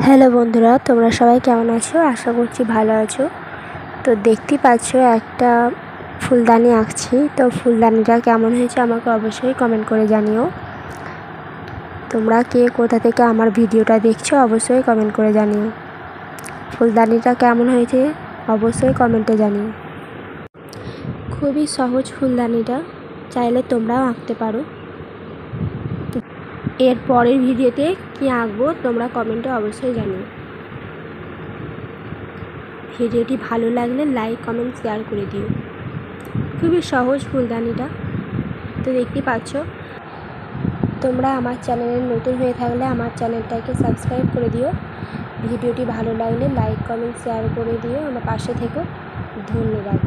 Hello বন্ধুরা, তোমরা সবাই কেমন আছো? আশা করছি ভালো আছো। তো দেখতেই পাচ্ছ একটা ফুলদানি আঁকছি। তো ফুলদানিটা কেমন হয়েছে আমাকে অবশ্যই কমেন্ট করে জানিও। তোমরা কে কোথা থেকে আমার ভিডিওটা দেখছো অবশ্যই কমেন্ট করে জানিও। ফুলদানিটা কেমন হয়েছে অবশ্যই কমেন্টে জানিও। খুবই সহজ ফুলদানিটা, চাইলে তোমরাও আঁকতে পারো। এর পরের ভিডিওতে কি আঁকবো তোমরা কমেন্টে অবশ্যই জানিও। ভিডিওটি ভালো লাগলে লাইক কমেন্ট শেয়ার করে দিও। খুবই সহজ ফুলদানিটা। তো দেখতেই পাচ্ছ। তোমরা আমার চ্যানেলে নতুন হয়ে থাকলে আমার চ্যানেলটাকে সাবস্ক্রাইব করে দিও। ভিডিওটি ভালো লাগলে লাইক কমেন্ট শেয়ার করে দিও। আমার পাশে থেকো। ধন্যবাদ।